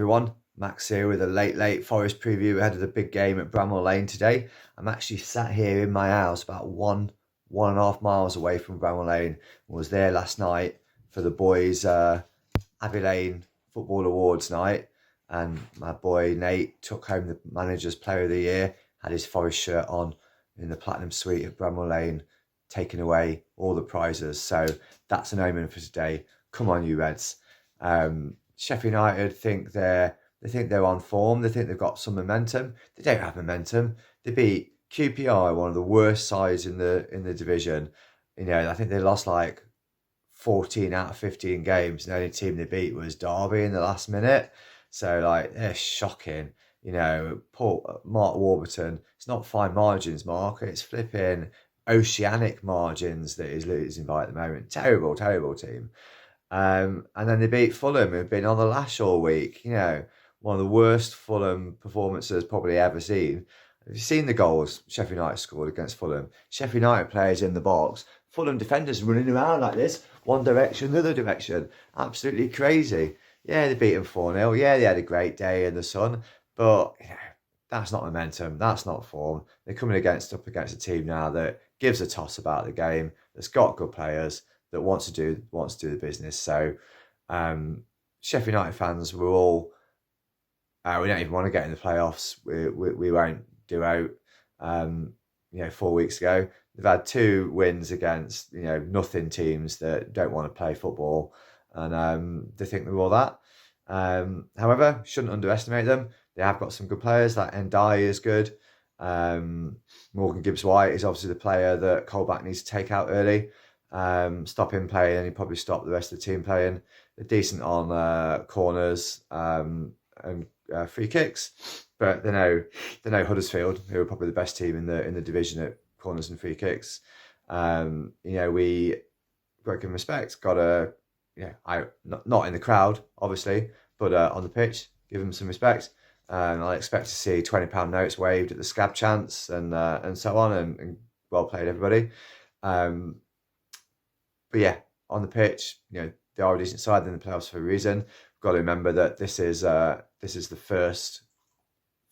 everyone. Max here with a late Forest preview ahead of the big game at Bramall Lane today. I'm actually sat here in my house about one and a half miles away from Bramall Lane. I was there last night for the boys' Abbey Lane Football Awards night, and my boy Nate took home the Manager's Player of the Year, had his Forest shirt on in the Platinum Suite at Bramall Lane, taking away all the prizes. So that's an omen for today. Come on, you Reds. Sheffield United think they're on form. They think they've got some momentum. They don't have momentum. They beat QPR, one of the worst sides in the division. I think they lost like 14 out of 15 games. The only team they beat was Derby in the last minute. So they're shocking. Paul Mark Warburton. It's not fine margins, Mark. It's flipping oceanic margins that he's losing by at the moment. Terrible team. And then they beat Fulham, who've been on the lash all week. One of the worst Fulham performances probably ever seen. Have you seen the goals Sheffield United scored against Fulham? Sheffield United players in the box, Fulham defenders running around like this, one direction, the other direction. Absolutely crazy. Yeah, they beat them 4-0. Yeah, they had a great day in the sun, but that's not momentum. That's not form. They're coming up against a team now that gives a toss about the game, that's got good players, that wants to do the business. So Sheffield United fans were all, we don't even want to get in the playoffs. We won't do out. 4 weeks ago, they've had 2 wins against nothing teams that don't want to play football, and they think they're all that. However, shouldn't underestimate them. They have got some good players. Like Ndai is good. Morgan Gibbs-White is obviously the player that Colback needs to take out early. Stop him playing, and he'd probably stop the rest of the team playing. They're decent on corners and free kicks, but they know Huddersfield, who are probably the best team in the division at corners and free kicks. We got to give them respect. Not in the crowd, obviously, but on the pitch, give them some respect. I expect to see £20 notes waved at the scab chants and so on, and well played, everybody. But yeah, on the pitch, they are a decent side in the playoffs for a reason. We've got to remember that this is the first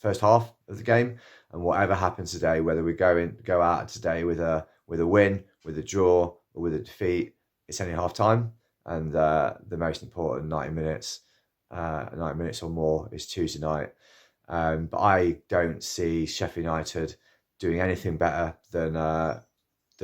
half of the game, and whatever happens today, whether we go out today with a win, with a draw, or with a defeat, it's only half time, and the most important 90 minutes or more is Tuesday night. But I don't see Sheffield United doing anything better than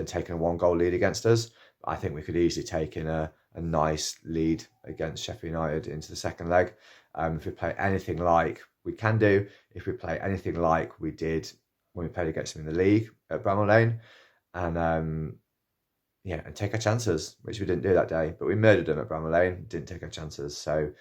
taking a 1-goal lead against us. I think we could easily take in a nice lead against Sheffield United into the second leg. If we play anything like we can do, if we play anything like we did when we played against them in the league at Bramall Lane, and take our chances, which we didn't do that day, but we murdered them at Bramall Lane, didn't take our chances. So,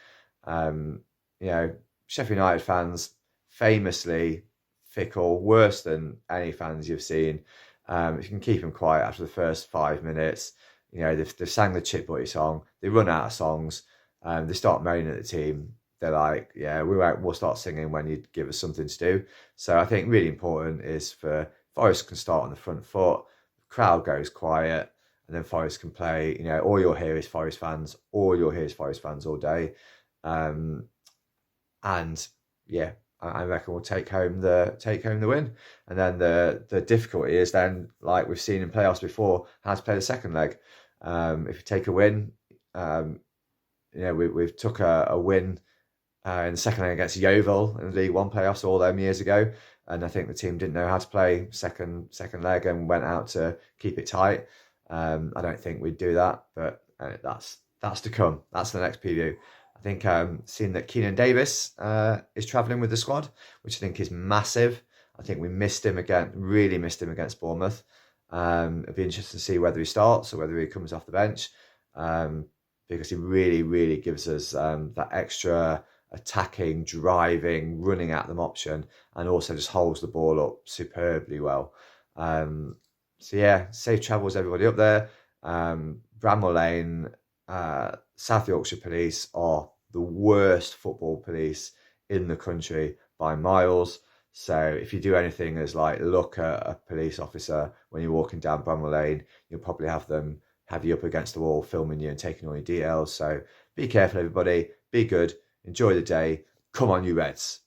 Sheffield United fans, famously fickle, worse than any fans you've seen. If you can keep them quiet after the first 5 minutes, they've sang the Chip Butty song, they run out of songs, they start moaning at the team. They're like, yeah, we'll start singing when you give us something to do. So I think really important is for Forest can start on the front foot, the crowd goes quiet, and then Forest can play. All you'll hear is Forest fans. All you'll hear is Forest fans all day. And yeah, I reckon we'll take home the win. And then the difficulty is then, like we've seen in playoffs before, how to play the second leg. If you take a win, we've took a win in the second leg against Yeovil in the League One playoffs all them years ago, and I think the team didn't know how to play second leg and went out to keep it tight. I don't think we'd do that, but that's to come. That's the next preview. I think seeing that Keenan Davis is travelling with the squad, which I think is massive. I think we really missed him against Bournemouth. It'd be interesting to see whether he starts or whether he comes off the bench, because he really, really gives us that extra attacking, driving, running at them option, and also just holds the ball up superbly well. So yeah, safe travels everybody up there. Bramall Lane, South Yorkshire Police are the worst football police in the country by miles. So if you do anything as look at a police officer when you're walking down Bramall Lane, you'll probably have you up against the wall filming you and taking all your details. So be careful, everybody. Be good. Enjoy the day. Come on, you Reds.